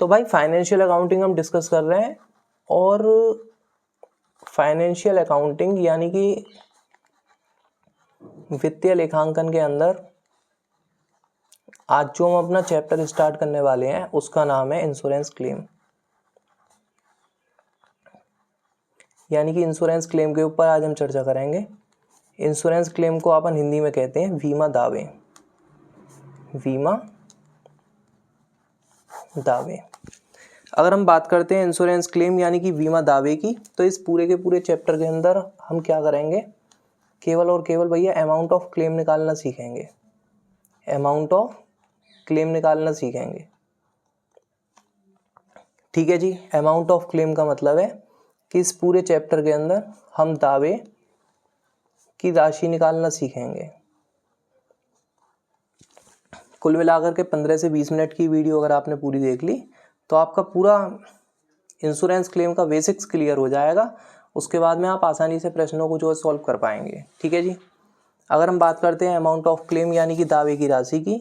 तो भाई financial accounting हम डिस्कस कर रहे हैं, और फाइनेंशियल अकाउंटिंग यानी कि वित्तीय लेखांकन के अंदर आज जो हम अपना चैप्टर स्टार्ट करने वाले हैं उसका नाम है इंश्योरेंस क्लेम। यानी कि इंश्योरेंस क्लेम के ऊपर आज हम चर्चा करेंगे। इंश्योरेंस क्लेम को अपन हिंदी में कहते हैं बीमा दावे। बीमा दावे। अगर हम बात करते हैं इंश्योरेंस क्लेम यानी कि बीमा दावे की, तो इस पूरे के पूरे चैप्टर के अंदर हम क्या करेंगे, केवल और केवल भैया अमाउंट ऑफ क्लेम निकालना सीखेंगे। अमाउंट ऑफ क्लेम निकालना सीखेंगे, ठीक है जी। अमाउंट ऑफ क्लेम का मतलब है कि इस पूरे चैप्टर के अंदर हम दावे की राशि निकालना सीखेंगे। कुल मिलाकर के 15 से 20 मिनट की वीडियो अगर आपने पूरी देख ली तो आपका पूरा इंश्योरेंस क्लेम का बेसिक्स क्लियर हो जाएगा। उसके बाद में आप आसानी से प्रश्नों को जो है सॉल्व कर पाएंगे, ठीक है जी। अगर हम बात करते हैं अमाउंट ऑफ क्लेम यानी कि दावे की राशि की,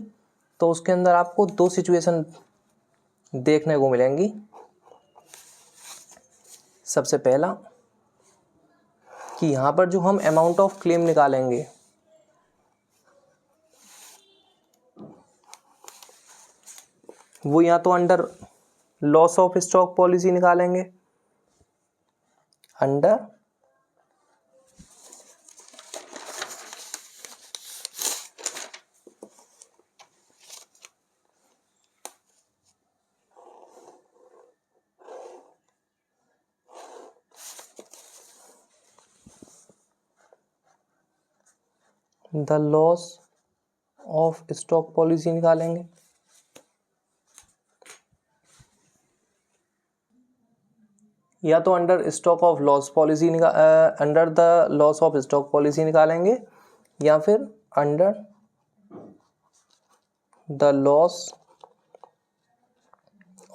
तो उसके अंदर आपको दो सिचुएशन देखने को मिलेंगी। सबसे पहला कि यहाँ पर जो हम अमाउंट ऑफ क्लेम निकालेंगे वो या तो under loss of stock policy निकालेंगे, under the loss of stock policy निकालेंगे, या तो under stock of loss policy under the loss of stock policy निकालेंगे, या फिर under the loss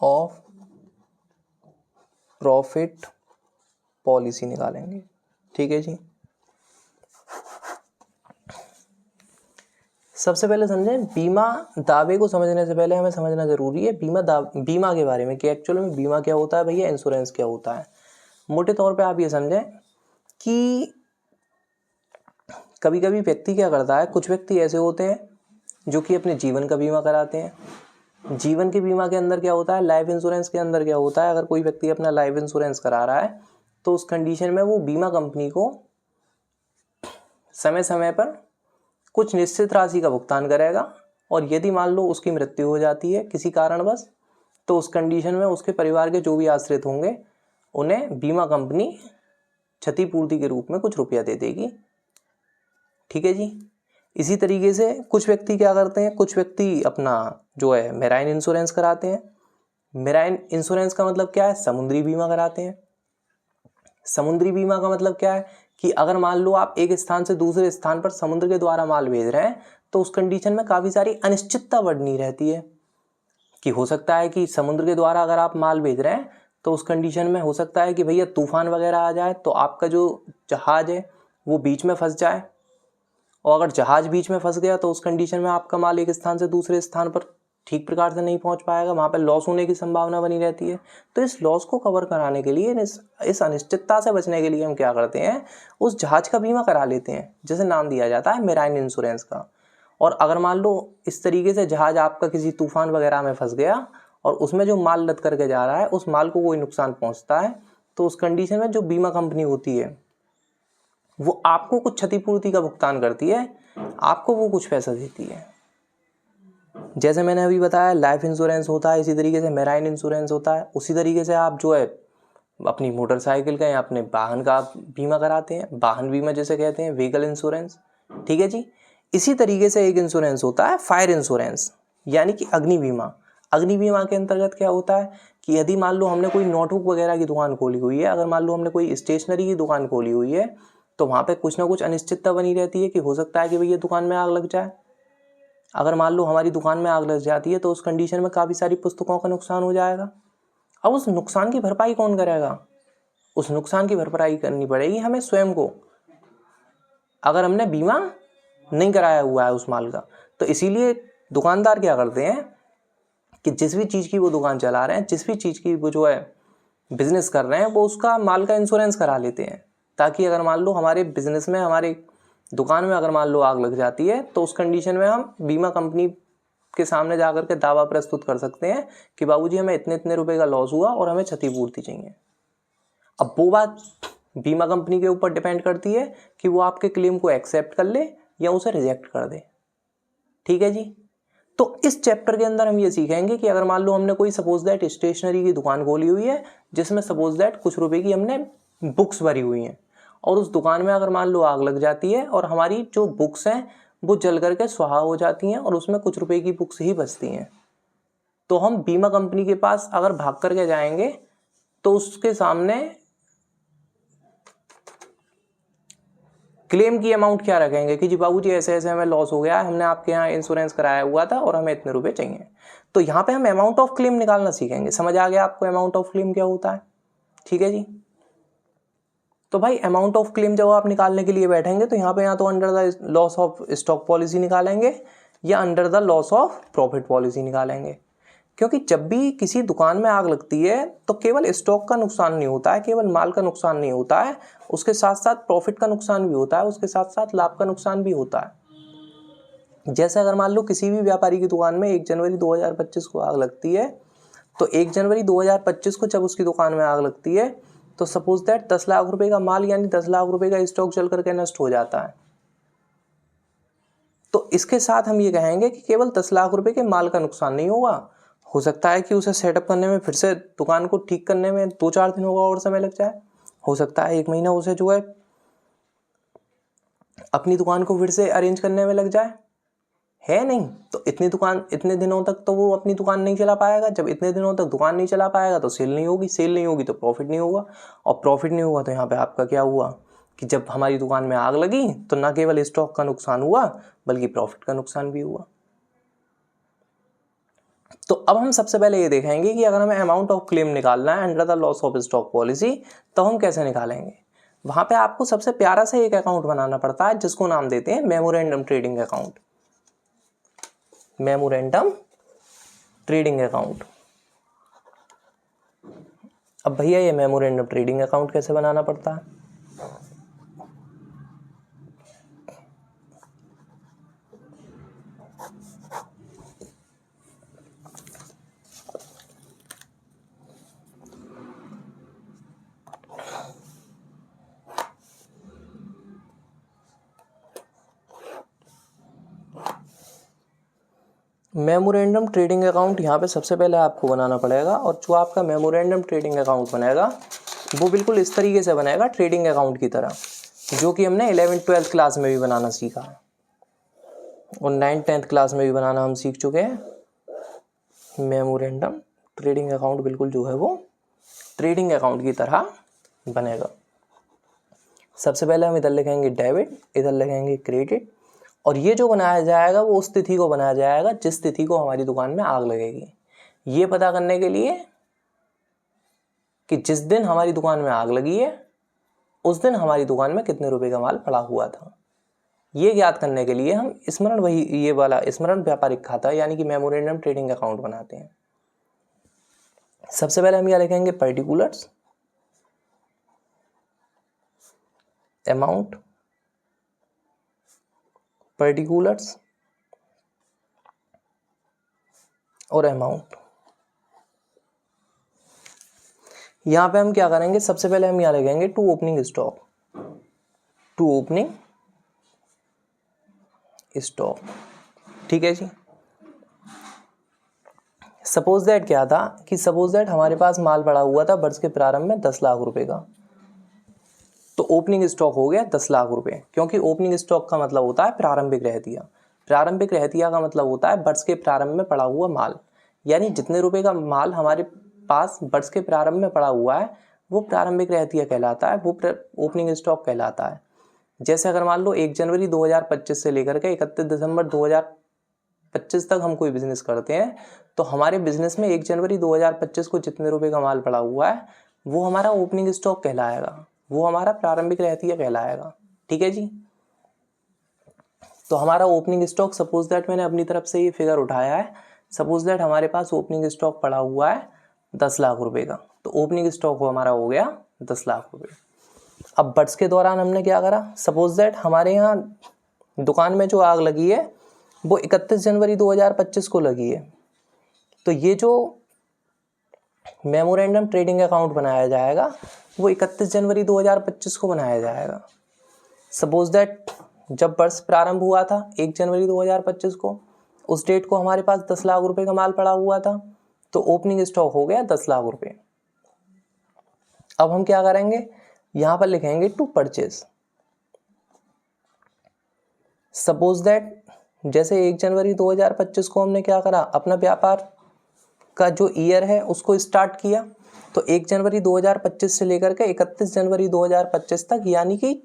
of profit policy निकालेंगे, ठीक है जी। सबसे पहले समझें, बीमा दावे को समझने से पहले हमें समझना जरूरी है बीमा के बारे में कि एक्चुअल में बीमा क्या होता है भैया, इंश्योरेंस क्या होता है। मोटे तौर पे आप ये समझें कि कभी कभी व्यक्ति क्या करता है, कुछ व्यक्ति ऐसे होते हैं जो कि अपने जीवन का बीमा कराते हैं। जीवन के बीमा के अंदर क्या होता है, लाइफ इंश्योरेंस के अंदर क्या होता है, अगर कोई व्यक्ति अपना लाइफ इंश्योरेंस करा रहा है तो उस कंडीशन में वो बीमा कंपनी को समय समय पर कुछ निश्चित राशि का भुगतान करेगा, और यदि मान लो उसकी मृत्यु हो जाती है किसी कारणवश, तो उस कंडीशन में उसके परिवार के जो भी आश्रित होंगे उन्हें बीमा कंपनी क्षतिपूर्ति के रूप में कुछ रुपया दे देगी, ठीक है जी। इसी तरीके से कुछ व्यक्ति क्या करते हैं, कुछ व्यक्ति अपना जो है मेराइन इंश्योरेंस कराते हैं। मेराइन इंश्योरेंस का मतलब क्या है, समुद्री बीमा कराते हैं। समुद्री बीमा का मतलब क्या है कि अगर मान लो आप एक स्थान से दूसरे स्थान पर समुद्र के द्वारा माल भेज रहे हैं, तो उस कंडीशन में काफ़ी सारी अनिश्चितता बढ़नी रहती है कि हो सकता है कि समुद्र के द्वारा अगर आप माल भेज रहे हैं तो उस कंडीशन में हो सकता है कि भैया तूफान वगैरह आ जाए तो आपका जो जहाज है वो बीच में फंस जाए, और अगर जहाज बीच में फंस गया तो उस कंडीशन में आपका माल एक स्थान से दूसरे स्थान पर ठीक प्रकार से नहीं पहुंच पाएगा, वहाँ पर लॉस होने की संभावना बनी रहती है। तो इस लॉस को कवर कराने के लिए, इस अनिश्चितता से बचने के लिए हम क्या करते हैं, उस जहाज का बीमा करा लेते हैं, जैसे नाम दिया जाता है मेराइन इंश्योरेंस का। और अगर मान लो इस तरीके से जहाज आपका किसी तूफान वगैरह में फंस गया और उसमें जो माल लद करके जा रहा है उस माल को कोई नुकसान पहुँचता है, तो उस कंडीशन में जो बीमा कंपनी होती है वो आपको कुछ क्षतिपूर्ति का भुगतान करती है, आपको वो कुछ पैसा देती है। जैसे मैंने अभी बताया लाइफ इंश्योरेंस होता है, इसी तरीके से मेराइन इंश्योरेंस होता है। उसी तरीके से आप जो है अपनी मोटरसाइकिल का या अपने वाहन का बीमा कराते हैं, वाहन बीमा जैसे कहते हैं, व्हीकल इंश्योरेंस, ठीक है जी। इसी तरीके से एक इंश्योरेंस होता है फायर इंश्योरेंस यानी कि अग्नि बीमा। अग्नि बीमा के अंतर्गत क्या होता है कि यदि मान लो हमने कोई नोटबुक वगैरह की दुकान खोली हुई है, अगर मान लो हमने कोई स्टेशनरी की दुकान खोली हुई है, तो वहाँ पे कुछ ना कुछ अनिश्चितता बनी रहती है कि हो सकता है कि भैया दुकान में आग लग जाए। अगर मान लो हमारी दुकान में आग लग जाती है तो उस कंडीशन में काफ़ी सारी पुस्तकों का नुकसान हो जाएगा। अब उस नुकसान की भरपाई कौन करेगा, उस नुकसान की भरपाई करनी पड़ेगी हमें स्वयं को, अगर हमने बीमा नहीं कराया हुआ है उस माल का। तो इसीलिए दुकानदार क्या करते हैं कि जिस भी चीज़ की वो दुकान चला रहे हैं, जिस भी चीज़ की वो जो है बिजनेस कर रहे हैं, वो उसका माल का इंश्योरेंस करा लेते हैं, ताकि अगर मान लो हमारे बिजनेस में, हमारे दुकान में अगर मान लो आग लग जाती है, तो उस कंडीशन में हम बीमा कंपनी के सामने जाकर के दावा प्रस्तुत कर सकते हैं कि बाबूजी हमें इतने इतने रुपए का लॉस हुआ और हमें क्षतिपूर्ति चाहिए। अब वो बात बीमा कंपनी के ऊपर डिपेंड करती है कि वो आपके क्लेम को एक्सेप्ट कर ले या उसे रिजेक्ट कर दे। ठीक है जी। तो इस चैप्टर के अंदर हम ये सीखेंगे कि अगर मान लो हमने कोई सपोज दैट स्टेशनरी की दुकान खोली हुई है, जिसमें सपोज दैट कुछ रुपए की हमने बुक्स भरी हुई हैं, और उस दुकान में अगर मान लो आग लग जाती है और हमारी जो बुक्स हैं वो जल करके स्वाहा हो जाती हैं और उसमें कुछ रुपए की बुक्स ही बचती हैं, तो हम बीमा कंपनी के पास अगर भाग करके जाएंगे तो उसके सामने क्लेम की अमाउंट क्या रखेंगे कि जी बाबूजी ऐसे ऐसे हमें लॉस हो गया है, हमने आपके यहाँ इंश्योरेंस कराया हुआ था और हमें इतने रुपए चाहिए। तो यहाँ पे हम अमाउंट ऑफ क्लेम निकालना सीखेंगे। समझ आ गया आपको अमाउंट ऑफ क्लेम क्या होता है? ठीक है जी। तो भाई अमाउंट ऑफ क्लेम जब आप निकालने के लिए बैठेंगे तो यहाँ पे या तो under the loss of stock policy निकालेंगे या under the loss of profit policy निकालेंगे, क्योंकि जब भी किसी दुकान में आग लगती है तो केवल स्टॉक का नुकसान नहीं होता है, केवल माल का नुकसान नहीं होता है, उसके साथ साथ प्रॉफिट का नुकसान भी होता है, उसके साथ साथ लाभ का नुकसान भी होता है। जैसे अगर मान लो किसी भी व्यापारी की दुकान में 1 जनवरी 2025 को आग लगती है, तो 1 जनवरी 2025 को जब उसकी दुकान में आग लगती है तो सपोज दैट 10 लाख रुपए का माल यानी 10 लाख रुपए का स्टॉक जल करके नष्ट हो जाता है। तो इसके साथ हम ये कहेंगे कि केवल 10 लाख रुपए के माल का नुकसान नहीं होगा, हो सकता है कि उसे सेटअप करने में, फिर से दुकान को ठीक करने में 2-4 दिन होगा और समय लग जाए, हो सकता है 1 महीना उसे जो है अपनी दुकान को फिर से अरेंज करने में लग जाए, है नहीं? तो इतने दिनों तक तो वो अपनी दुकान नहीं चला पाएगा। जब इतने दिनों तक दुकान नहीं चला पाएगा तो सेल नहीं होगी, सेल नहीं होगी तो प्रॉफिट नहीं होगा, और प्रॉफिट नहीं होगा तो यहाँ पे आपका क्या हुआ कि जब हमारी दुकान में आग लगी तो ना केवल स्टॉक का नुकसान हुआ बल्कि प्रॉफिट का नुकसान भी हुआ। तो अब हम सबसे पहले ये देखेंगे कि अगर हमें अमाउंट ऑफ क्लेम निकालना है under the loss of stock policy तो हम कैसे निकालेंगे। वहां पे आपको सबसे प्यारा सा एक अकाउंट बनाना पड़ता है जिसको नाम देते हैं memorandum trading account. Memorandum trading account. अब भैया ये मेमोरेंडम ट्रेडिंग अकाउंट कैसे बनाना पड़ता है? मेमोरेंडम ट्रेडिंग अकाउंट यहाँ पे सबसे पहले आपको बनाना पड़ेगा, और जो आपका मेमोरेंडम ट्रेडिंग अकाउंट बनेगा वो बिल्कुल इस तरीके से बनेगा ट्रेडिंग अकाउंट की तरह, जो कि हमने 11th-12th क्लास में भी बनाना सीखा और 9th-10th क्लास में भी बनाना हम सीख चुके हैं। मेमोरेंडम ट्रेडिंग अकाउंट बिल्कुल जो है वो ट्रेडिंग अकाउंट की तरह बनेगा। सबसे पहले हम इधर लिखेंगे डेबिट, इधर लिखेंगे क्रेडिट, और ये जो बनाया जाएगा वो उस तिथि को बनाया जाएगा जिस तिथि को हमारी दुकान में आग लगेगी, ये पता करने के लिए कि जिस दिन हमारी दुकान में आग लगी है उस दिन हमारी दुकान में कितने रुपए का माल पड़ा हुआ था। ये ज्ञात करने के लिए हम ये वाला स्मरण व्यापारिक खाता यानी कि मेमोरेंडम ट्रेडिंग अकाउंट बनाते हैं। सबसे पहले हम यह लिखेंगे पर्टिकुलर्स, अमाउंट, पर्टिकुलर्स और अमाउंट। यहां पे हम क्या करेंगे, सबसे पहले हम यहां लिखेंगे to opening stock, to opening stock. ठीक है जी। सपोज दैट क्या था कि सपोज दैट हमारे पास माल पड़ा हुआ था वर्ष के प्रारंभ में 10 लाख रुपए का, तो ओपनिंग स्टॉक हो गया 10 लाख रुपए, क्योंकि ओपनिंग स्टॉक का मतलब होता है प्रारंभिक रहतिया। प्रारंभिक रहतिया का मतलब होता है वर्ष के प्रारंभ में पड़ा हुआ माल, यानी जितने रुपए का माल हमारे पास वर्ष के प्रारंभ में पड़ा हुआ है वो प्रारंभिक रहतिया कहलाता है, वो ओपनिंग स्टॉक कहलाता है। जैसे अगर मान लो 1 जनवरी 2025 से लेकर के 31 दिसंबर 2025 तक हम कोई बिजनेस करते हैं, तो हमारे बिजनेस में 1 जनवरी 2025 को जितने रुपए का माल पड़ा हुआ है वो हमारा ओपनिंग स्टॉक कहलाएगा, वो हमारा प्रारंभिक रहतिया कहलाएगा। ठीक है जी। तो हमारा ओपनिंग स्टॉक, सपोज दैट मैंने अपनी तरफ से ये फिगर उठाया है सपोज दैट हमारे पास ओपनिंग स्टॉक पड़ा हुआ है 10 लाख रुपए का, तो ओपनिंग स्टॉक हमारा हो गया 10 लाख रुपए। अब वर्ष के दौरान हमने क्या करा, सपोज दैट हमारे यहाँ दुकान में जो आग लगी है वो 31 जनवरी 2025 को लगी है, तो ये जो मेमोरेंडम ट्रेडिंग अकाउंट बनाया जाएगा वो 31 जनवरी 2025 को बनाया जाएगा। सपोज दैट जब वर्ष प्रारंभ हुआ था 1 जनवरी 2025 को, उस डेट को हमारे पास 10 लाख रुपए का माल पड़ा हुआ था, तो ओपनिंग स्टॉक हो गया 10 लाख रुपए। अब हम क्या करेंगे, यहाँ पर लिखेंगे टू परचेज। सपोज दैट जैसे 1 जनवरी 2025 को हमने क्या करा, अपना व्यापार का जो ईयर है उसको स्टार्ट किया, तो 1 जनवरी 2025 से लेकर के 31 जनवरी 2025 तक, यानी कि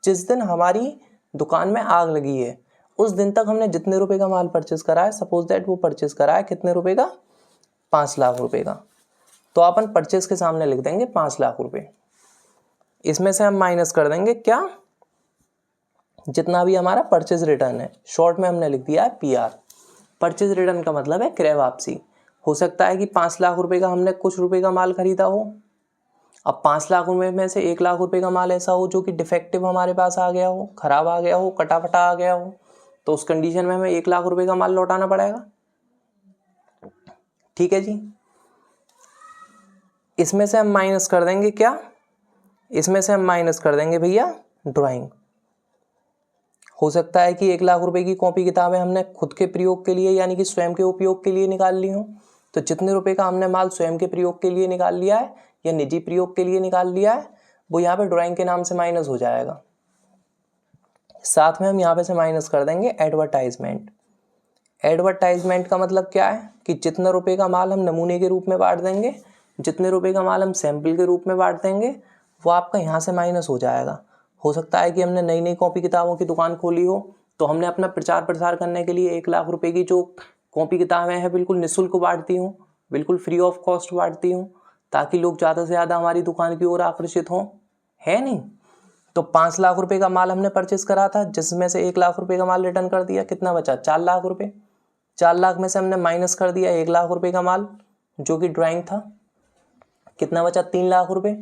जिस दिन हमारी दुकान में आग लगी है उस दिन तक हमने जितने रुपए का माल परचेज करा है, सपोज दैट वो परचेज करा है कितने रुपए का, 5 लाख रुपए का, तो अपन परचेज के सामने लिख देंगे 5 लाख रुपए। इसमें से हम माइनस कर देंगे क्या, जितना भी हमारा परचेज रिटर्न है, शॉर्ट में हमने लिख दिया है PR। परचेज रिटर्न का मतलब है क्रय वापसी। हो सकता है कि 5 लाख रुपए का हमने कुछ रुपए का माल खरीदा हो, अब 5 लाख रुपए में से 1 लाख रुपए का माल ऐसा हो जो कि डिफेक्टिव हमारे पास आ गया हो, खराब आ गया हो, कटा फटा आ गया हो, तो उस कंडीशन में हमें 1 लाख रुपए का माल लौटाना पड़ेगा। ठीक है जी। इसमें से हम माइनस कर देंगे क्या, इसमें से हम माइनस कर देंगे भैया ड्राइंग। हो सकता है कि 1 लाख रुपए की कॉपी किताबें हमने खुद के प्रयोग के लिए यानी कि स्वयं के उपयोग के लिए निकाल ली हो, तो जितने रुपए का हमने माल स्वयं के प्रयोग के लिए निकाल लिया है या निजी प्रयोग के लिए निकाल लिया है वो यहाँ पे ड्राइंग के नाम से माइनस हो जाएगा। साथ में हम यहाँ पे से माइनस कर देंगे एडवर्टाइजमेंट। एडवर्टाइजमेंट का मतलब क्या है कि जितना रुपए का माल हम नमूने के रूप में बांट देंगे, जितने रुपए का माल हम सैंपल के रूप में बांट देंगे, वो आपका यहाँ से माइनस हो जाएगा। हो सकता है कि हमने नई नई कॉपी किताबों की दुकान खोली हो, तो हमने अपना प्रचार प्रसार करने के लिए 1 लाख रुपए की जो कॉपी किताबें हैं बिल्कुल निःशुल्क बांटती हूँ, बिल्कुल फ्री ऑफ कॉस्ट बांटती हूँ, ताकि लोग ज़्यादा से ज़्यादा हमारी दुकान की ओर आकर्षित हों, है नहीं। तो 5 लाख रुपए का माल हमने परचेस करा था, जिसमें से 1 लाख रुपए का माल रिटर्न कर दिया, कितना बचा 4 लाख रुपए। 4 लाख में से हमने माइनस कर दिया 1 लाख रुपए का माल जो कि ड्राइंग था, कितना बचा 3 लाख रुपए।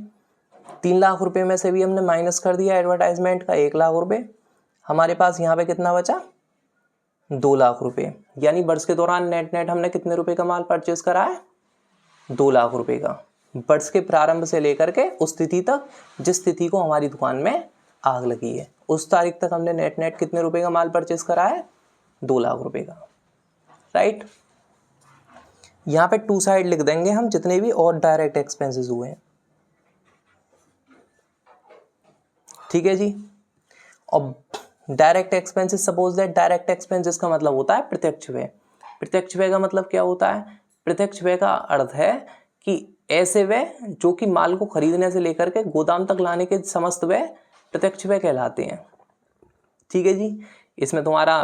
3 लाख रुपए में से भी हमने माइनस कर दिया एडवर्टाइजमेंट का 1 लाख रुपए। हमारे पास यहाँ पे कितना बचा 2 लाख रुपए। यानी वर्ष के दौरान नेट हमने कितने रुपए का माल परचेस करा है, 2 लाख रुपए का। वर्ष के प्रारंभ से लेकर के उस तिथि तक जिस तिथि को हमारी दुकान में आग लगी है, उस तारीख तक हमने नेट कितने रुपए का माल परचेस करा है, 2 लाख रुपए का। राइट। यहाँ पे 2 साइड लिख देंगे हम जितने भी और डायरेक्ट एक्सपेंसेस हुए हैं। ठीक है जी। अब direct expenses, suppose that direct expenses का मतलब होता है प्रत्यक्ष व्यय। प्रत्यक्ष व्यय का मतलब क्या होता है, प्रत्यक्ष व्यय का अर्थ है कि ऐसे व्यय जो कि माल को खरीदने से लेकर के गोदाम तक लाने के समस्त व्यय प्रत्यक्ष व्यय कहलाते हैं। ठीक है जी। इसमें तुम्हारा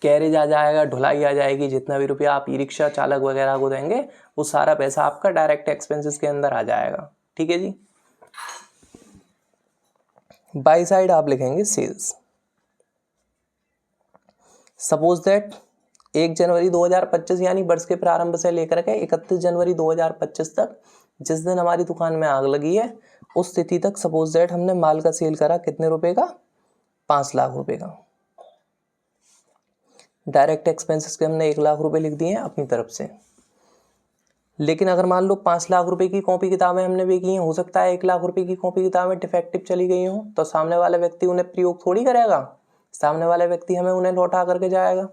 कैरेज आ जाएगा, ढुलाई आ जाएगी, जितना भी रुपया आप ई रिक्शा चालक वगैरह को देंगे वो सारा पैसा आपका डायरेक्ट एक्सपेंसेस के अंदर आ जाएगा। ठीक है जी। बाई साइड आप लिखेंगे सेल्स। सपोज दैट 1 जनवरी 2025 यानी वर्ष के प्रारंभ से लेकर के 31 जनवरी 2025 तक जिस दिन हमारी दुकान में आग लगी है उस तिथि तक सपोज दैट हमने माल का सेल करा कितने रुपए का, 5 लाख रुपए का। डायरेक्ट एक्सपेंसेस के हमने 1 लाख रुपए लिख दिए हैं अपनी तरफ से। लेकिन अगर मान लो 5 लाख रुपए की कॉपी किताबें हमने बेची हैं, हो सकता है 1 लाख रुपए की कॉपी किताबें डिफेक्टिव चली गई हों, तो सामने वाला व्यक्ति उन्हें प्रयोग थोड़ी करेगा, सामने वाला व्यक्ति हमें उन्हें लौटा करके जाएगा।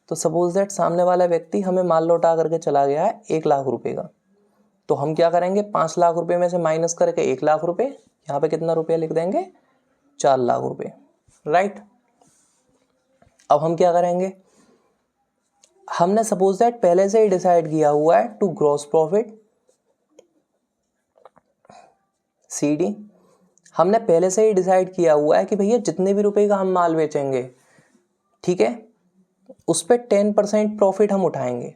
तो सपोज दैट सामने वाला व्यक्ति हमें माल लौटा करके चला गया है 1 लाख रुपए का, तो हम क्या करेंगे 5 लाख रुपए में से माइनस करके 1 लाख रुपए, यहाँ पे कितना रुपया लिख देंगे 4 लाख रुपए। राइट। अब हम क्या करेंगे, हमने सपोज दैट पहले से ही डिसाइड किया हुआ है टू ग्रॉस प्रॉफिट CD। हमने पहले से ही डिसाइड किया हुआ है कि भैया जितने भी रुपए का हम माल बेचेंगे, ठीक है, उस पर 10% प्रॉफिट हम उठाएंगे।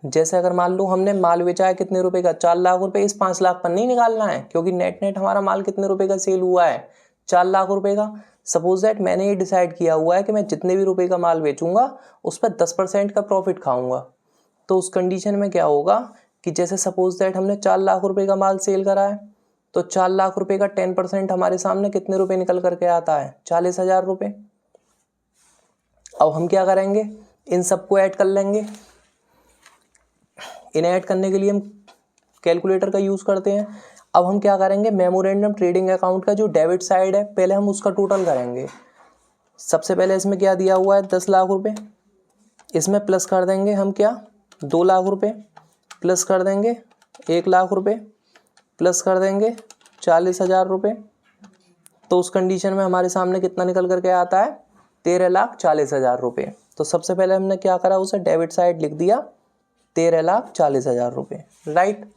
जैसे अगर मान लो हमने माल बेचा है कितने रुपए का, 4 लाख रुपए, इस 5 लाख पर नहीं निकालना है क्योंकि नेट हमारा माल कितने रुपए का सेल हुआ है, 4 लाख रुपए का। सपोज दैट मैंने ये डिसाइड किया हुआ है कि मैं जितने भी रुपए का माल बेचूंगा उस पर 10% का प्रॉफिट खाऊंगा। तो उस कंडीशन में क्या होगा कि जैसे सपोज दैट हमने 4 लाख रुपए का माल सेल करा है, तो 4 लाख रुपए का 10% हमारे सामने कितने रुपए निकल करके आता है, 40,000 रुपये। अब हम क्या करेंगे, इन सबको ऐड कर लेंगे। इन्हें ऐड करने के लिए हम कैलकुलेटर का यूज़ करते हैं। अब हम क्या करेंगे, मेमोरेंडम ट्रेडिंग अकाउंट का जो डेबिट साइड है पहले हम उसका टोटल करेंगे। सबसे पहले इसमें क्या दिया हुआ है, 10 लाख रुपए, इसमें प्लस कर देंगे हम क्या, 2 लाख रुपए, प्लस कर देंगे 1 लाख रुपए, प्लस कर देंगे 40,000 रुपये। तो उस कंडीशन में हमारे सामने कितना निकल करके आता है, 13,40,000 रुपये। तो सबसे पहले हमने क्या करा, उसे डेबिट साइड लिख दिया 13,40,000 रुपये, राइट।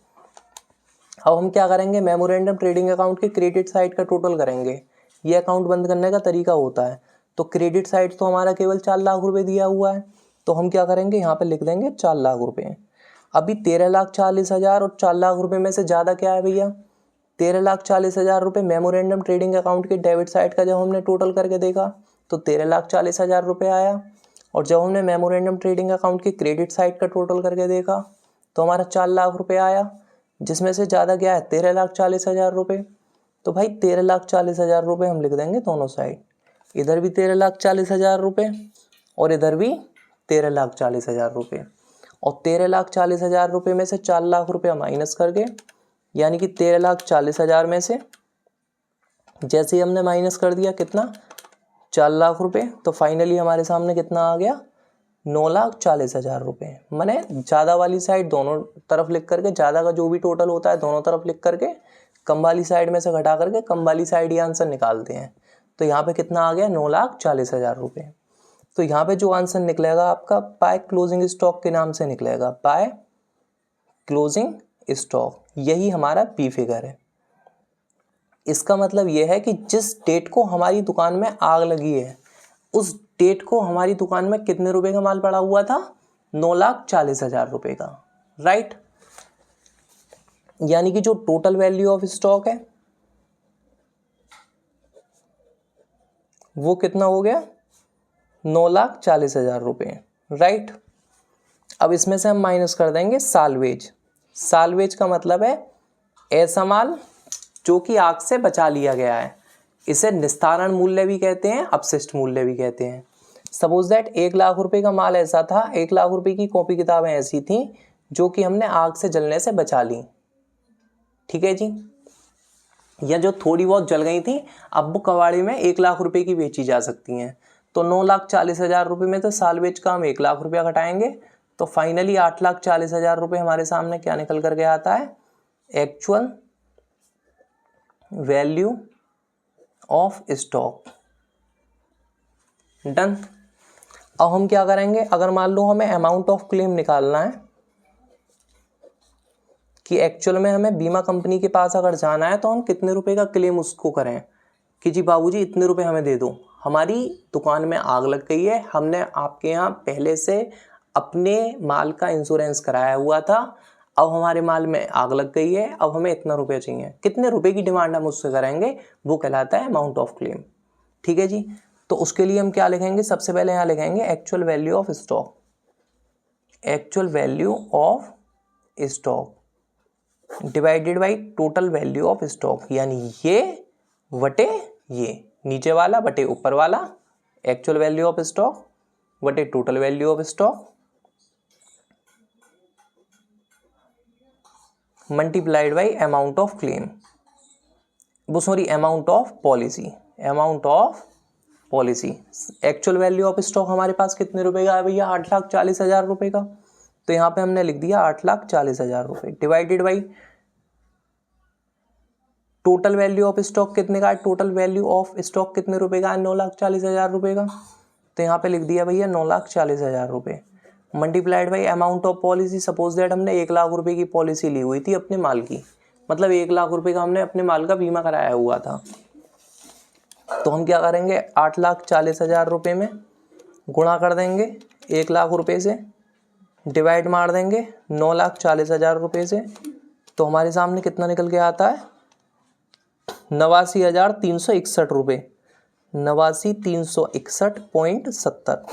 अब हम क्या करेंगे, मेमोरेंडम ट्रेडिंग अकाउंट के क्रेडिट साइड का टोटल करेंगे। ये अकाउंट बंद करने का तरीका होता है। तो क्रेडिट साइड तो हमारा केवल 4 लाख रुपए दिया हुआ है, तो हम क्या करेंगे, यहाँ पे लिख देंगे 4 लाख रुपए। अभी 13,40,000 और 4 लाख रुपए में से ज़्यादा क्या है भैया, 13,40,000 रुपये मेमोरेंडम ट्रेडिंग अकाउंट के डेबिट साइड का जब हमने टोटल करके देखा तो 13,40,000 रुपये आया। और जब हमने मेमोरेंडम ट्रेडिंग अकाउंट के क्रेडिट साइड का टोटल करके देखा तो हमारा 4 लाख रुपये आया, जिसमें से ज़्यादा क्या है, 13,40,000 रुपये। तो भाई 13,40,000 रुपये हम लिख देंगे दोनों साइड, इधर भी 13,40,000 रुपये और इधर भी 13,40,000 रुपये। और 13,40,000 रुपये में से 4 लाख रुपये माइनस करके, यानी कि 13,40,000 में से जैसे ही हमने माइनस कर दिया कितना, 4 लाख रुपये, तो फाइनली हमारे सामने कितना आ गया, 9,40,000 रुपये। मैंने ज़्यादा वाली साइड दोनों तरफ लिख करके, ज़्यादा का जो भी टोटल होता है दोनों तरफ लिख करके, कम वाली साइड में से घटा करके कम वाली साइड ही आंसर निकालते हैं। तो यहाँ पे कितना आ गया, 9,40,000 रुपये। तो यहाँ पे जो आंसर निकलेगा आपका बाय क्लोजिंग स्टॉक के नाम से निकलेगा, बाय क्लोजिंग स्टॉक। यही हमारा बी फिगर है। इसका मतलब यह है कि जिस डेट को हमारी दुकान में आग लगी है उस डेट को हमारी दुकान में कितने रुपए का माल पड़ा हुआ था, 9,40,000 रुपये का, राइट। यानी कि जो टोटल वैल्यू ऑफ स्टॉक है वो कितना हो गया, 9,40,000 रुपये, राइट। अब इसमें से हम माइनस कर देंगे साल्वेज। साल्वेज का मतलब है ऐसा माल जो कि आग से बचा लिया गया है। इसे निस्तारण मूल्य भी कहते हैं, अपशिष्ट मूल्य भी कहते हैं। सपोज दैट 1 लाख रुपए का माल ऐसा था, 1 लाख रुपए की कॉपी किताबें ऐसी थी जो कि हमने आग से जलने से बचा ली, ठीक है जी, या जो थोड़ी बहुत जल गई थी, अब वो कबाड़ी में 1 लाख रुपए की बेची जा सकती हैं। तो 9,40,000 रुपये में तो साल्वेज का हम 1 लाख रुपया घटाएंगे, तो फाइनली 8,40,000 रुपये हमारे सामने क्या निकल करके आता है, actual value of stock. Done. अब हम क्या करेंगे, अगर मान लो हमें अमाउंट ऑफ क्लेम निकालना है कि एक्चुअल में हमें बीमा कंपनी के पास अगर जाना है तो हम कितने रुपए का क्लेम उसको करें कि जी बाबूजी इतने रुपए हमें दे दो, हमारी दुकान में आग लग गई है, हमने आपके यहाँ पहले से अपने माल का इंश्योरेंस कराया हुआ था, अब हमारे माल में आग लग गई है, अब हमें इतना रुपये चाहिए, कितने रुपए की डिमांड हम उससे करेंगे, वो कहलाता है अमाउंट ऑफ क्लेम, ठीक है जी। तो उसके लिए हम क्या लिखेंगे, सबसे पहले यहाँ लिखेंगे actual value of stock, actual value of stock divided by total value of stock, यानी ये बटे ये, नीचे वाला बटे ऊपर वाला, एक्चुअल वैल्यू ऑफ स्टॉक बटे total value of stock multiplied by amount of claim, वो sorry amount of policy, amount of policy. Actual value of stock हमारे पास कितने रुपए का है भैया, 8,40,000 रुपये का, तो यहाँ पे हमने लिख दिया 8,40,000 रुपये divided by total value of stock कितने का है, टोटल वैल्यू ऑफ स्टॉक कितने रुपए का है, 9,40,000 रुपये का, तो यहाँ पे लिख दिया भैया 9,40,000 रुपये multiplied by amount of policy. Suppose that हमने 1 लाख रुपए की पॉलिसी ली हुई थी अपने माल की, मतलब 1 लाख रुपए का हमने अपने माल का बीमा कराया हुआ था, तो हम क्या करेंगे 8,40,000 रुपये में गुणा कर देंगे 1 लाख रुपए से, डिवाइड मार देंगे 9,40,000 रुपये से, तो हमारे सामने कितना निकल के आता है 89,361 रुपये, 89,361.70।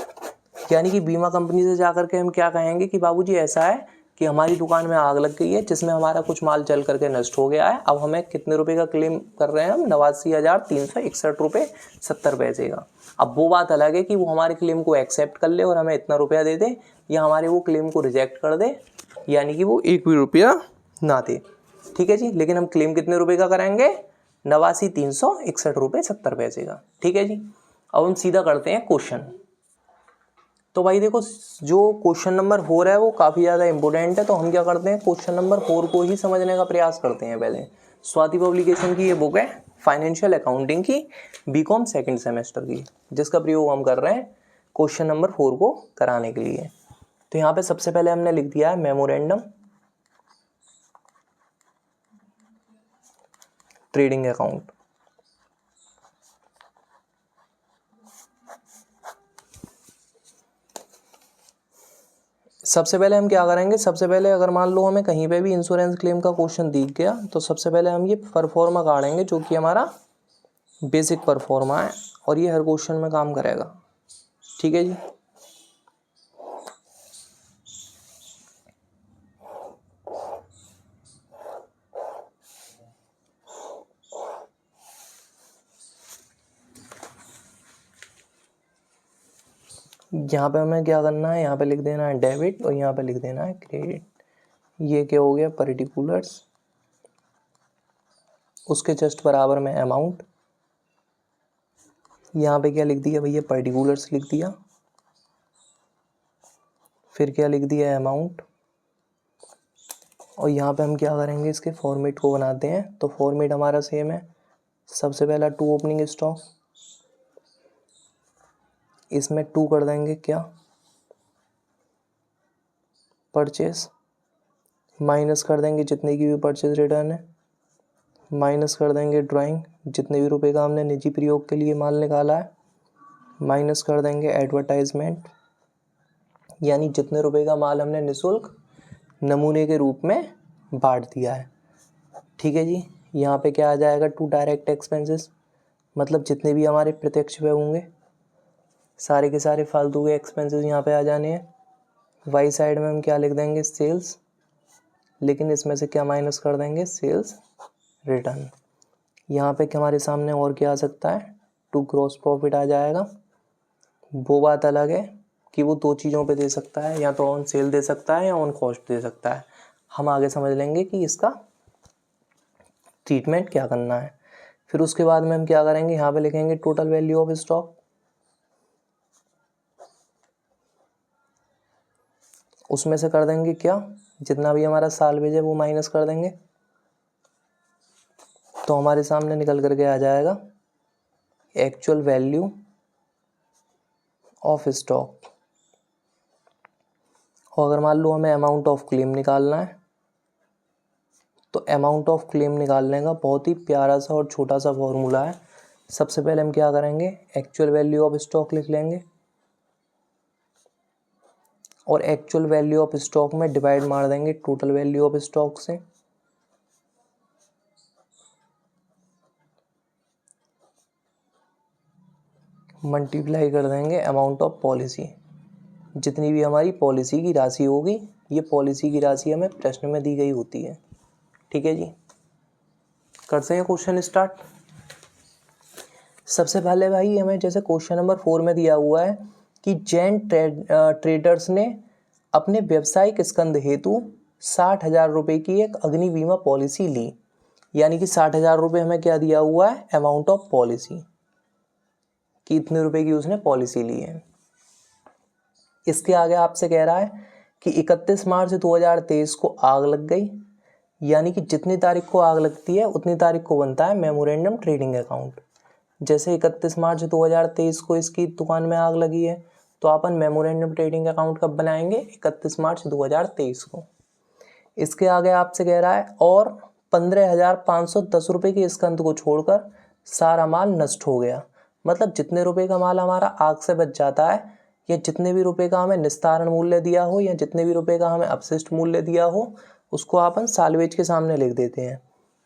यानी कि बीमा कंपनी से जाकर के हम क्या कहेंगे कि बाबूजी ऐसा है कि हमारी दुकान में आग लग गई है जिसमें हमारा कुछ माल जल करके नष्ट हो गया है, अब हमें कितने रुपए का क्लेम कर रहे हैं हम, 89,361.70 का। अब वो बात अलग है कि वो हमारे क्लेम को एक्सेप्ट कर ले और हमें इतना रुपया दे दे, या हमारे वो क्लेम को रिजेक्ट कर दे, यानी कि वो 1 भी रुपया ना दे। ठीक है जी, लेकिन हम क्लेम कितने रुपए का करेंगे, 89,361.70 का। ठीक है जी, अब हम सीधा करते हैं क्वेश्चन। तो भाई देखो, जो क्वेश्चन नंबर 4 है वो काफ़ी ज़्यादा इंपॉर्टेंट है, तो हम क्या करते हैं, क्वेश्चन नंबर 4 को ही समझने का प्रयास करते हैं। पहले स्वाति पब्लिकेशन की ये बुक है फाइनेंशियल अकाउंटिंग की, बीकॉम सेकंड सेमेस्टर की, जिसका प्रयोग हम कर रहे हैं क्वेश्चन नंबर 4 को कराने के लिए। तो यहाँ पे सबसे पहले हमने लिख दिया है मेमोरेंडम ट्रेडिंग अकाउंट। सबसे पहले हम क्या करेंगे, सबसे पहले अगर मान लो हमें कहीं पे भी इंश्योरेंस क्लेम का क्वेश्चन दिख गया तो सबसे पहले हम ये परफॉर्मा काढ़ेंगे, जो कि हमारा बेसिक परफॉर्मा है और ये हर क्वेश्चन में काम करेगा। ठीक है जी, यहाँ पे हमें क्या करना है, यहाँ पे लिख देना है डेबिट और यहाँ पे लिख देना है क्रेडिट। ये क्या हो गया, पर्टिकुलर्स, उसके जस्ट बराबर में अमाउंट। यहाँ पे क्या लिख दिया भैया, पर्टिकुलर्स लिख दिया, फिर क्या लिख दिया, अमाउंट। और यहाँ पे हम क्या करेंगे, इसके फॉर्मेट को बनाते हैं। तो फॉर्मेट हमारा सेम है, सबसे पहला टू ओपनिंग स्टॉक, इसमें टू कर देंगे क्या, परचेस, माइनस कर देंगे जितने की भी परचेज रिटर्न है, माइनस कर देंगे ड्राइंग, जितने भी रुपए का हमने निजी प्रयोग के लिए माल निकाला है, माइनस कर देंगे एडवर्टाइजमेंट, यानी जितने रुपए का माल हमने निःशुल्क नमूने के रूप में बांट दिया है। ठीक है जी, यहाँ पे क्या आ जाएगा, टू डायरेक्ट एक्सपेंसेस, मतलब जितने भी हमारे प्रत्यक्ष व्यय होंगे सारे के सारे फालतू के एक्सपेंसेस यहाँ पे आ जाने हैं। वाई साइड में हम क्या लिख देंगे, सेल्स, लेकिन इसमें से क्या माइनस कर देंगे, सेल्स रिटर्न। यहाँ पे क्या हमारे सामने और क्या आ सकता है, टू ग्रॉस प्रॉफिट आ जाएगा। वो बात अलग है कि वो दो चीज़ों पे दे सकता है, या तो ऑन सेल दे सकता है या ऑन कॉस्ट दे सकता है। हम आगे समझ लेंगे कि इसका ट्रीटमेंट क्या करना है। फिर उसके बाद में हम क्या करेंगे, यहाँ पे लिखेंगे टोटल वैल्यू ऑफ स्टॉक, उसमें से कर देंगे क्या, जितना भी हमारा सालवेज है वो माइनस कर देंगे, तो हमारे सामने निकल करके आ जाएगा एक्चुअल वैल्यू ऑफ स्टॉक। और अगर मान लो हमें अमाउंट ऑफ क्लेम निकालना है, तो अमाउंट ऑफ क्लेम निकालने का बहुत ही प्यारा सा और छोटा सा फॉर्मूला है। सबसे पहले हम क्या करेंगे, एक्चुअल वैल्यू ऑफ स्टॉक लिख लेंगे और एक्चुअल वैल्यू ऑफ स्टॉक में डिवाइड मार देंगे टोटल वैल्यू ऑफ स्टॉक से। मल्टीप्लाई कर देंगे अमाउंट ऑफ पॉलिसी, जितनी भी हमारी पॉलिसी की राशि होगी, ये पॉलिसी की राशि हमें प्रश्न में दी गई होती है। ठीक है जी, करते हैं क्वेश्चन स्टार्ट। सबसे पहले भाई हमें जैसे क्वेश्चन नंबर 4 में दिया हुआ है कि जैन ट्रेडर्स ने अपने व्यवसायिक स्कंद हेतु 60,000 रुपये की एक अग्नि बीमा पॉलिसी ली, यानी कि 60,000 रुपये हमें क्या दिया हुआ है, अमाउंट ऑफ पॉलिसी, कि इतने रुपए की उसने पॉलिसी ली है। इसके आगे आपसे कह रहा है कि 31 मार्च 2023 को आग लग गई, यानी कि जितनी तारीख को आग लगती है उतनी तारीख को बनता है मेमोरेंडम ट्रेडिंग अकाउंट। जैसे 31 मार्च 2023 को इसकी दुकान में आग लगी है, तो अपन मेमोरेंडम ट्रेडिंग अकाउंट कब बनाएंगे, 31 मार्च 2023 को। इसके आगे आपसे कह रहा है और 15,510 रुपये के स्कंद को छोड़कर सारा माल नष्ट हो गया, मतलब जितने रुपए का माल हमारा आग से बच जाता है, या जितने भी रुपए का हमें निस्तारण मूल्य दिया हो, या जितने भी रुपए का हमें अपशिष्ट मूल्य दिया हो, उसको अपन साल्वेज के सामने लिख देते हैं।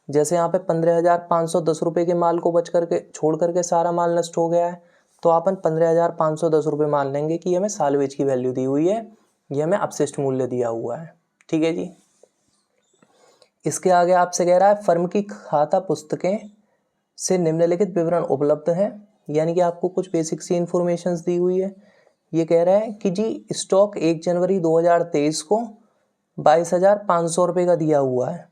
जैसे यहाँ पे 15,510 रुपये के माल को बच करके छोड़ करके सारा माल नष्ट हो गया है, तो अपन 15,510 रुपये मान लेंगे कि हमें साल्वेज की वैल्यू दी हुई है, ये हमें अपशिष्ट मूल्य दिया हुआ है। ठीक है जी। इसके आगे आपसे कह रहा है फर्म की खाता पुस्तकें से निम्नलिखित विवरण उपलब्ध हैं, यानी कि आपको कुछ बेसिक सी इंफॉर्मेशन दी हुई है। ये कह रहा है कि जी स्टॉक 1 जनवरी 2023 को 22,500 रुपये का दिया हुआ है।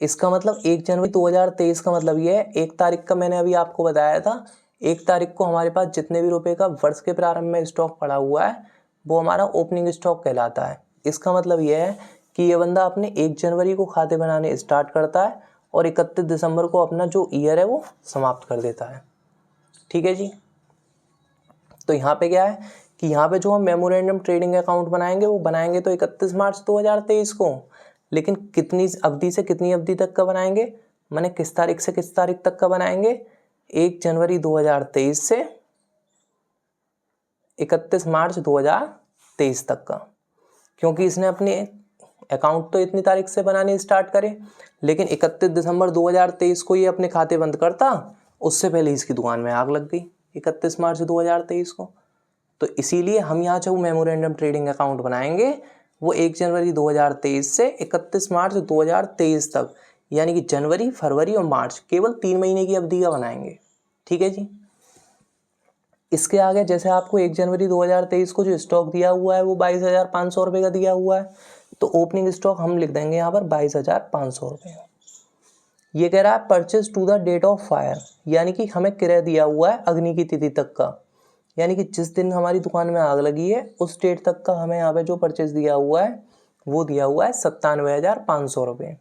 इसका मतलब 1 जनवरी 2023 का मतलब ये है 1 तारीख का मैंने अभी आपको बताया था, 1 तारीख को हमारे पास जितने भी रुपए का वर्ष के प्रारंभ में स्टॉक पड़ा हुआ है वो हमारा ओपनिंग स्टॉक कहलाता है। इसका मतलब ये है कि ये बंदा अपने 1 जनवरी को खाते बनाने स्टार्ट करता है और 31 दिसंबर को अपना जो ईयर है वो समाप्त कर देता है। ठीक है जी। तो यहाँ पे क्या है कि यहाँ पे जो हम मेमोरेंडम ट्रेडिंग अकाउंट बनाएंगे वो बनाएंगे तो 31 मार्च 2023 को, लेकिन कितनी अवधि से कितनी अवधि तक का बनाएंगे, माने किस तारीख से किस तारीख तक का बनाएंगे, 1 जनवरी 2023 से 31 मार्च 2023 तक का। क्योंकि इसने अपने अकाउंट तो इतनी तारीख से बनाने स्टार्ट करे, लेकिन 31 दिसंबर 2023 को ये अपने खाते बंद करता, उससे पहले इसकी दुकान में आग लग गई 31 मार्च 2023 को। तो इसीलिए हम यहाँ जो मेमोरेंडम ट्रेडिंग अकाउंट बनाएंगे वो 1 जनवरी 2023 से 31 मार्च 2023 तक, यानी कि जनवरी, फरवरी और मार्च, केवल 3 महीने की अवधि का बनाएंगे। ठीक है जी। इसके आगे जैसे आपको 1 जनवरी 2023 को जो स्टॉक दिया हुआ है वो 22,500 रुपये का दिया हुआ है, तो ओपनिंग स्टॉक हम लिख देंगे यहाँ पर 22,500 रुपये। ये कह रहा है purchase to the date of fire, यानी कि हमें क्रय दिया हुआ है अग्नि की तिथि तक का, यानी कि जिस दिन हमारी दुकान में आग लगी है उस डेट तक का हमें यहाँ पे जो परचेज दिया हुआ है वो दिया हुआ है 97,500 रुपये।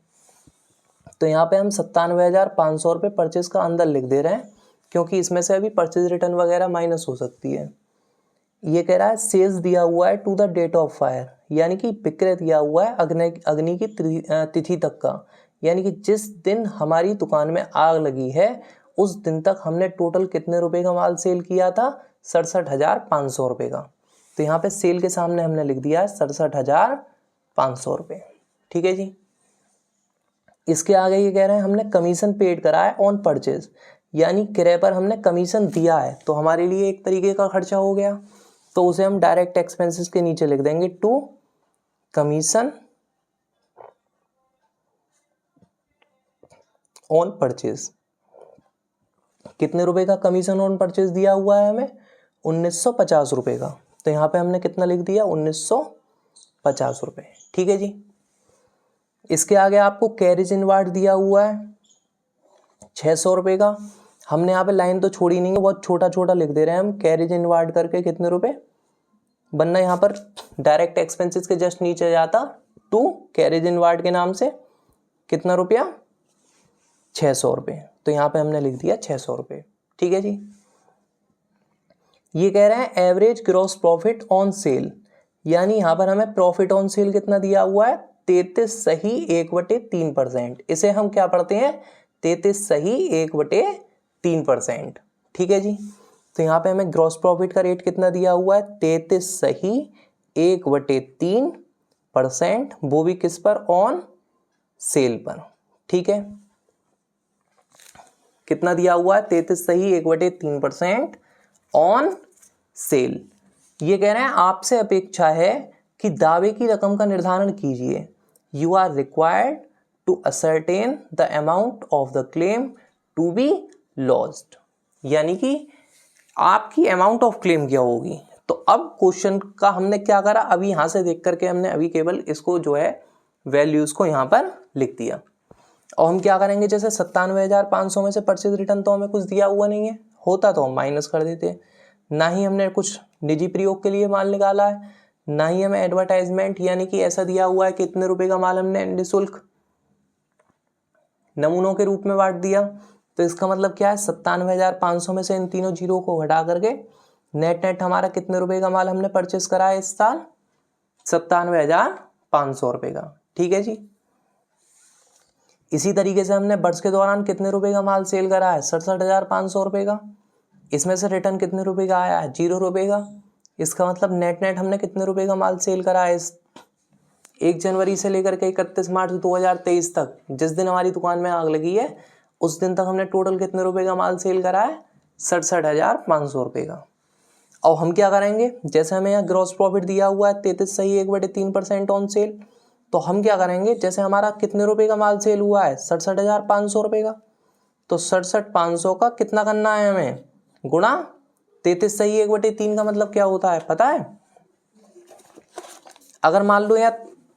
तो यहाँ पे हम 97,500 रुपये परचेज का अंदर लिख दे रहे हैं, क्योंकि इसमें से अभी परचेज रिटर्न वगैरह माइनस हो सकती है। ये कह रहा है सेल्स दिया हुआ है to the date of fire, यानी कि विक्रय दिया हुआ है अग्नि की तिथि तक का, यानी कि जिस दिन हमारी दुकान में आग लगी है उस दिन तक हमने टोटल कितने रुपए का माल सेल किया था, 67,500 रुपये का। तो यहाँ पे सेल के सामने हमने लिख दिया है 67,500 रुपये। ठीक है जी। इसके आगे ये कह रहे हैं हमने कमीशन पेड करा है ऑन परचेज, यानी क्रय पर हमने कमीशन दिया है, तो हमारे लिए एक तरीके का खर्चा हो गया, तो उसे हम डायरेक्ट एक्सपेंसेस के नीचे लिख देंगे टू कमीशन ऑन परचेज। कितने रुपए का कमीशन ऑन परचेज दिया हुआ है हमें, 1950 रुपये का, तो यहाँ पे हमने कितना लिख दिया, 1950 रुपये। ठीक है जी। इसके आगे आपको कैरेज इनवार्ड दिया हुआ है 600 रुपये का, हमने यहाँ पे लाइन तो छोड़ी नहीं है, बहुत छोटा छोटा लिख दे रहे हैं हम, कैरेज इनवार्ड करके कितने रुपए बनना, यहाँ पर डायरेक्ट एक्सपेंसेस के जस्ट नीचे जाता टू कैरेज इनवार्ड के नाम से कितना रुपया, 600 रुपये, तो यहाँ पे हमने लिख दिया 600 रुपये। ठीक है जी। ये कह रहे हैं average gross profit on sale, यानी यहाँ पर हमें प्रॉफिट ऑन सेल कितना दिया हुआ है, 33/1/3%। इसे हम क्या पढ़ते हैं, 33/1/3%। ठीक है जी। तो यहाँ पे हमें ग्रॉस प्रॉफिट का रेट कितना दिया हुआ है, 33/1/3%, वो भी किस पर, ऑन सेल पर। ठीक है, कितना दिया हुआ है, 33/1/3% ऑन सेल। ये कह रहे हैं आपसे अपेक्षा है कि दावे की रकम का निर्धारण कीजिए। You are required to ascertain the amount of the claim to be lost, यानी कि आपकी अमाउंट ऑफ क्लेम क्या होगी। तो अब क्वेश्चन का हमने क्या करा, अभी यहां से देख करके हमने अभी केवल इसको जो है वैल्यूज को यहां पर लिख दिया, और हम क्या करेंगे, जैसे 97,500 में से परचेज रिटर्न तो हमें कुछ दिया हुआ नहीं है, होता तो हम माइनस कर देते, ना ही हमने कुछ निजी प्रयोग के लिए माल निकाला है, ना ही हमें एडवर्टाइजमेंट यानी कि ऐसा दिया हुआ है कि इतने रुपए का माल हमने निःशुल्क नमूनों के रूप में बांट दिया। तो इसका मतलब क्या है, 97,500 में से इन तीनों जीरो को घटा करके नेट नेट हमारा कितने रुपए का माल हमने परचेस करा है इस साल, 97,500 रुपए का। ठीक है जी। इसी तरीके से हमने वर्ष के दौरान कितने रुपए का माल सेल करा है, 67,500 रुपए का। इसमें से रिटर्न कितने रुपए का आया है, 0 रुपए का। इसका मतलब नेट नेट हमने कितने रुपए का माल सेल करा है 1 जनवरी से लेकर के 31 मार्च 2023 तक जिस दिन हमारी दुकान में आग लगी है उस दिन तक हमने टोटल कितने रुपए का माल सेल करा है? 67,500 रुपये का। अब हम क्या करेंगे, जैसे हमें यहाँ ग्रॉस प्रॉफिट दिया हुआ है 33.1/3% ऑन सेल, तो हम क्या करेंगे, जैसे हमारा कितने रुपए का माल सेल हुआ है? 67,500 रुपये का। तो 67,500 का कितना करना है हमें? गुणा 33.1/3 का मतलब क्या होता है पता है? अगर मान लो यहाँ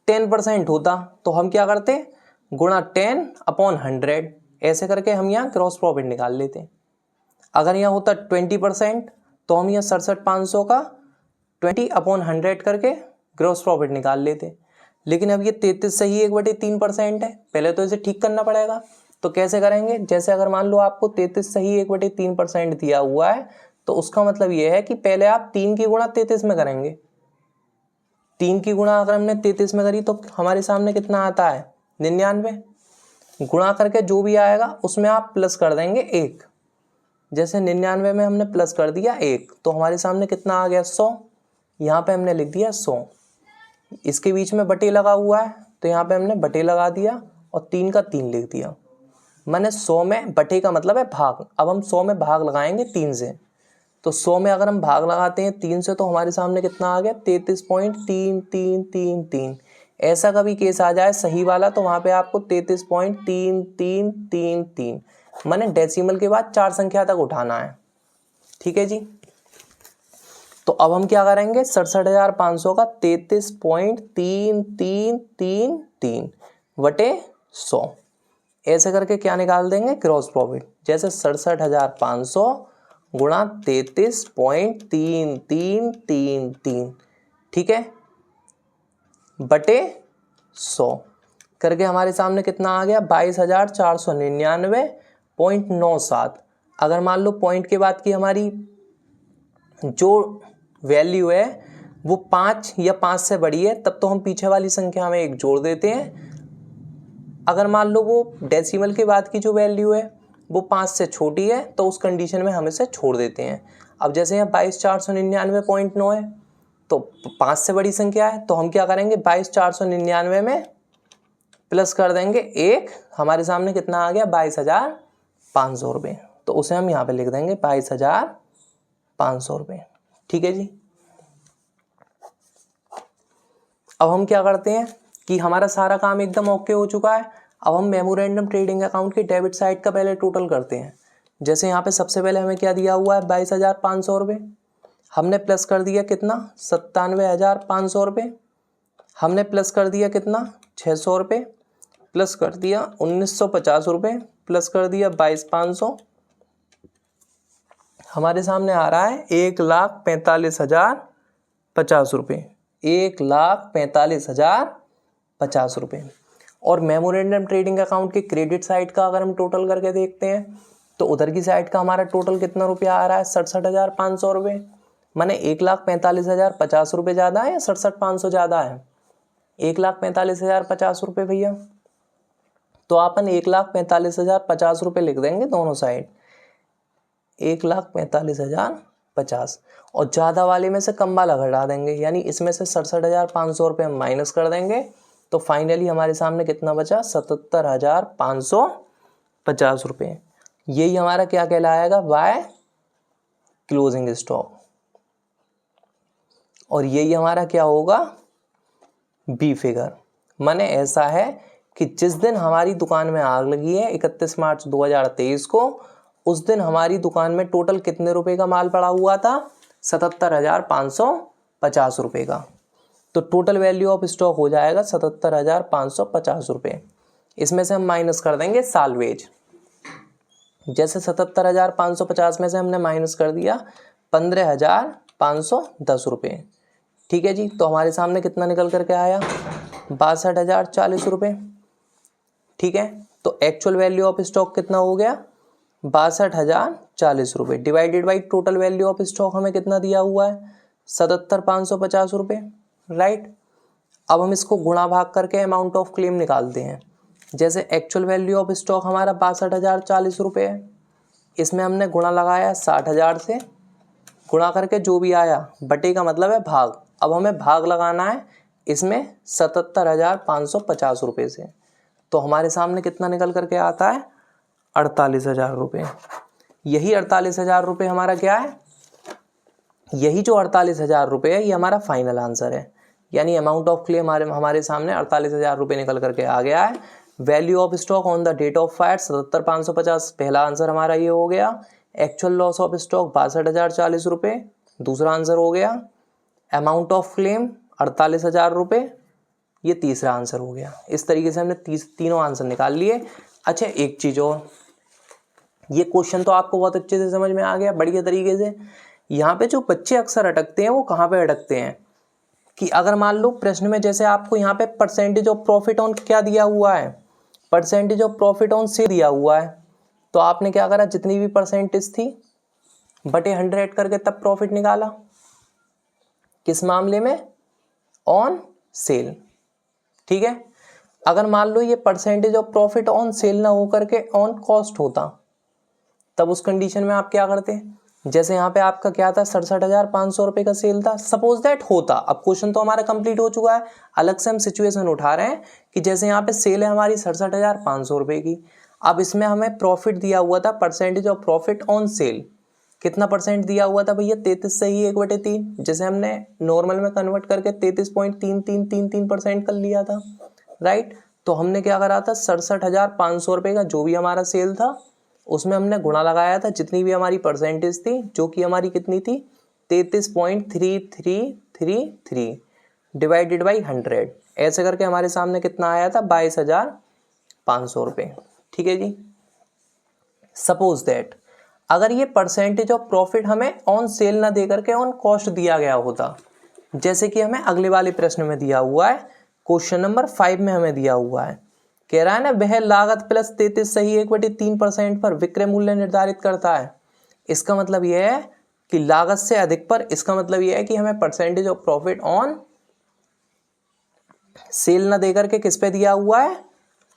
10% होता तो हम क्या करते? गुणा 10/100, ऐसे करके हम यहाँ ग्रॉस प्रॉफिट निकाल लेते। अगर यहाँ होता 20% तो हम यहाँ 67,500 का 20/100 करके ग्रॉस प्रॉफिट निकाल लेते। लेकिन अब ये 33.1/3% है, पहले तो इसे ठीक करना पड़ेगा। तो कैसे करेंगे, जैसे अगर मान लो आपको 33.1/3% दिया हुआ है तो उसका मतलब ये है कि पहले आप 3 की गुणा 33 में करेंगे। 3 की गुणा अगर हमने 33 में करी तो हमारे सामने कितना आता है? 99। गुणा करके जो भी आएगा उसमें आप प्लस कर देंगे 1। जैसे 99 में हमने प्लस कर दिया 1 तो हमारे सामने कितना आ गया? 100। यहाँ पे हमने लिख दिया 100। इसके बीच में बटे लगा हुआ है तो यहाँ पे हमने बटे लगा दिया और 3 का 3 लिख दिया। मैंने 100 में बटे का मतलब है भाग। अब हम 100 में भाग लगाएंगे 3 से, तो 100 में अगर हम भाग लगाते हैं 3 से तो हमारे सामने कितना आ गया? 33.3333। ऐसा कभी केस आ जाए सही वाला तो वहाँ पे आपको 33.3333 माने डेसिमल के बाद 4 संख्या तक उठाना है। ठीक है जी। तो अब हम क्या करेंगे, 67,500 का 33.3333 बटे 100 ऐसे करके क्या निकाल देंगे? Gross profit. जैसे 67,500 गुणा 33.3333, ठीक है, बटे 100 करके हमारे सामने कितना आ गया? 22,499.97। अगर मान लो पॉइंट के बाद की हमारी जो वैल्यू है वो 5 या 5 से बड़ी है तब तो हम पीछे वाली संख्या में 1 जोड़ देते हैं। अगर मान लो वो डेसिमल के बाद की जो वैल्यू है वो 5 से छोटी है तो उस कंडीशन में हम इसे छोड़ देते हैं। अब जैसे यहाँ 22,499.9 है तो 5 से बड़ी संख्या है तो हम क्या करेंगे, 22,499 में प्लस कर देंगे 1। हमारे सामने कितना आ गया? 22,500 रुपये। तो उसे हम यहाँ पे लिख देंगे 22,500 रुपये। ठीक है जी। अब हम क्या करते हैं कि हमारा सारा काम एकदम ओके हो चुका है। अब हम मेमोरेंडम ट्रेडिंग अकाउंट के डेबिट साइड का पहले टोटल करते हैं। जैसे यहाँ पे सबसे पहले हमें क्या दिया हुआ है? 22,500 रुपये। हमने प्लस कर दिया कितना? 97,500 रुपये। हमने प्लस कर दिया कितना? 600 रुपये। प्लस कर दिया 1,950 रुपये। प्लस कर दिया 22,500। हमारे सामने आ रहा है 1,45,050 रुपये। 1,45,050 रुपये। और मेमोरेंडम ट्रेडिंग अकाउंट के क्रेडिट साइड का अगर हम टोटल करके देखते हैं तो उधर की साइड का हमारा टोटल कितना रुपया आ रहा है? 67,500 रुपये। माने 1,45,050 रुपये ज़्यादा है या 67,500 ज़्यादा है? 1,45,050 रुपये भैया। तो अपन 1,45,050 रुपये लिख देंगे दोनों साइड, 1,45,050 और ज़्यादा वाले में से कम वाला घटा देंगे, यानी इसमें से 67,500 रुपये हम माइनस कर देंगे। तो फाइनली हमारे सामने कितना बचा? 77,550 रुपये। यही हमारा क्या कहलाएगा? By closing stock. और यही हमारा क्या होगा? B figure. माने ऐसा है कि जिस दिन हमारी दुकान में आग लगी है 31 मार्च 2023 को, उस दिन हमारी दुकान में टोटल कितने रुपए का माल पड़ा हुआ था? 77,550 रुपये का। तो टोटल वैल्यू ऑफ स्टॉक हो जाएगा 77,550 रुपये। इसमें से हम माइनस कर देंगे सालवेज। जैसे 77,550 में से हमने माइनस कर दिया 15,510 रुपये। ठीक है जी। तो हमारे सामने कितना निकल करके आया? 62,040 रुपये। ठीक है। तो एक्चुअल वैल्यू ऑफ स्टॉक कितना हो गया? 62,040 रुपये divided by total value of stock हमें कितना दिया हुआ है? 77,550 रुपये। राइट। अब हम इसको गुणा भाग करके अमाउंट ऑफ क्लेम निकालते हैं। जैसे एक्चुअल वैल्यू ऑफ स्टॉक हमारा 62,040 रुपये है, इसमें हमने गुणा लगाया 60,000 से, गुणा करके जो भी आया बटे का मतलब है भाग। अब हमें भाग लगाना है इसमें 77,550 रुपये से, तो हमारे सामने कितना निकल करके आता है 48,000 रुपये। यही 48,000 रुपये हमारा क्या है, यही जो 48,000 रुपये है ये हमारा फाइनल आंसर है, यानी अमाउंट ऑफ क्लेम हमारे सामने 48,000 रुपये निकल करके आ गया है। Value of stock on the date of fire 77,550, पहला आंसर हमारा ये हो गया। एक्चुअल लॉस ऑफ स्टॉक 62,040 रुपये, दूसरा आंसर हो गया। अमाउंट ऑफ क्लेम 48,000 रुपये, ये तीसरा आंसर हो गया। इस तरीके से हमने तीनों आंसर निकाल लिए। अच्छा, एक चीज़ और, ये क्वेश्चन तो आपको बहुत अच्छे से समझ में आ गया, बढ़िया तरीके से। यहाँ पे जो बच्चे अक्सर अटकते हैं वो कहाँ पे अटकते हैं कि अगर मान लो प्रश्न में जैसे आपको यहाँ पे परसेंटेज ऑफ प्रॉफिट ऑन क्या दिया हुआ है, परसेंटेज ऑफ प्रॉफिट ऑन से दिया हुआ है, तो आपने क्या करा, जितनी भी परसेंटेज थी बटे 100 करके तब प्रॉफिट निकाला। किस मामले में, ऑन सेल। ठीक है, अगर मान लो ये percentage of profit on sale ना हो करके ऑन कॉस्ट होता, तब उस कंडीशन में आप क्या करते। जैसे यहाँ पे आपका क्या था, 67,500 रुपये का सेल था, सपोज दैट होता। अब क्वेश्चन तो हमारा कंप्लीट हो चुका है, अलग से हम सिचुएशन उठा रहे हैं कि जैसे यहाँ पे सेल है हमारी 67,500 रुपये की। अब इसमें हमें प्रॉफिट दिया हुआ था, percentage of profit on sale कितना परसेंट दिया हुआ था भैया, 33 से ही 1/3, जैसे हमने नॉर्मल में कन्वर्ट करके 33.3333% कर लिया था, राइट। तो हमने क्या करा था, 67,500 रुपये का जो भी हमारा सेल था उसमें हमने गुणा लगाया था जितनी भी हमारी परसेंटेज थी, जो कि हमारी कितनी थी 33.3333 डिवाइडेड बाई 100। ऐसे करके हमारे सामने कितना आया था 22,500 रुपये। ठीक है जी। सपोज दैट अगर ये परसेंटेज ऑफ प्रॉफिट हमें ऑन सेल ना दे करके ऑन कॉस्ट दिया गया होता, जैसे कि हमें अगले वाले प्रश्न में दिया हुआ है, क्वेश्चन नंबर 5 में हमें दिया हुआ है, कह रहा है ना वह लागत प्लस 33 सही 1/3% पर विक्रय मूल्य निर्धारित करता है। इसका मतलब यह है कि लागत से अधिक पर, इसका मतलब यह है कि हमें percentage of profit on sale ना देकर के किस पे दिया हुआ है,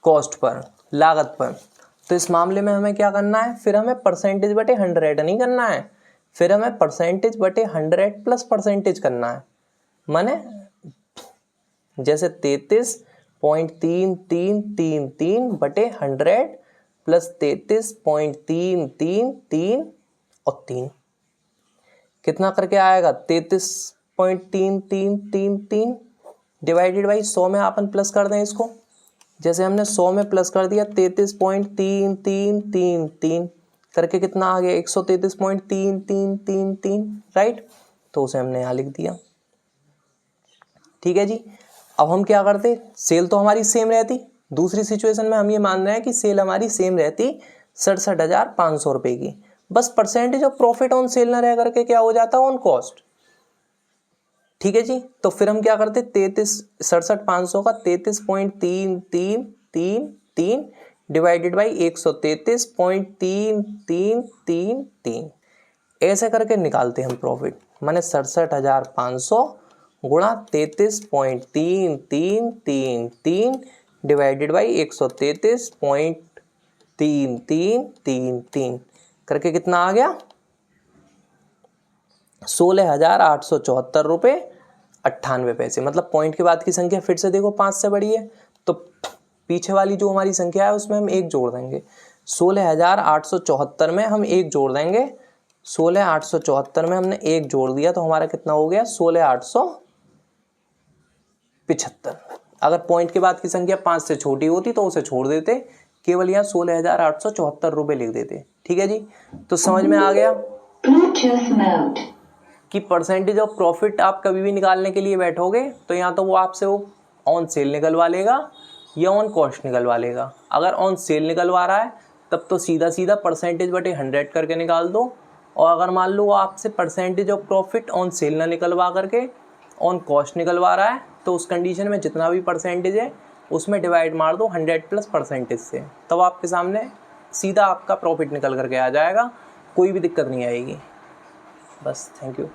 कॉस्ट पर, लागत पर। तो इस मामले में हमें क्या करना है, फिर हमें परसेंटेज बटे 100 नहीं करना है, फिर हमें परसेंटेज बटे 100 प्लस परसेंटेज करना है। माने जैसे 33.3333 बटे 100 प्लस 33.333 और 3 कितना करके आएगा 33.3333 डिवाइडेड बाई 100 में अपन प्लस कर दें इसको। जैसे हमने 100 में प्लस कर दिया 33.3333 करके कितना आ गया 133.3333, राइट। तो उसे हमने यहाँ लिख दिया। ठीक है जी। अब हम क्या करते, सेल तो हमारी सेम रहती, दूसरी सिचुएशन में हम ये मान रहे हैं कि सेल हमारी सेम रहती 67,500 रुपये की, बस percentage of profit on sale ना रह करके क्या हो जाता ऑन कॉस्ट। ठीक है जी। तो फिर हम क्या करते 67,500 का 33.3333 डिवाइडेड बाई 133.3333 ऐसे करके निकालते हम प्रॉफिट। माने 67,500 गुणा 33.3333 डिवाइडेड बाई 133.3333 करके कितना आ गया 16,874 रुपये 98 पैसे। मतलब पॉइंट के बाद की संख्या फिर से देखो 5 से बड़ी है, तो पीछे वाली जो हमारी संख्या है उसमें हम 1 जोड़ देंगे। 16,874 में हम 1 जोड़ देंगे, 16,874 में हमने 1 जोड़ दिया तो हमारा कितना हो गया 16,875। अगर पॉइंट के बाद की संख्या 5 से छोटी होती तो उसे छोड़ देते, केवल यहाँ 16,874 रुपये लिख देते। ठीक है जी। तो समझ में आ गया कि परसेंटेज ऑफ प्रॉफिट आप कभी भी निकालने के लिए बैठोगे तो या तो वो आपसे वो ऑन सेल निकलवा लेगा या ऑन कॉस्ट निकलवा लेगा। अगर ऑन सेल निकलवा रहा है तब तो सीधा सीधा परसेंटेज बटे 100 करके निकाल दो, और अगर मान लो वो आपसे percentage of profit on sale ना निकलवा करके ऑन कॉस्ट निकलवा रहा है तो उस कंडीशन में जितना भी परसेंटेज है उसमें डिवाइड मार दो 100 प्लस परसेंटेज से, तब आपके सामने सीधा आपका प्रॉफिट निकल करके आ जाएगा, कोई भी दिक्कत नहीं आएगी। बस, थैंक यू।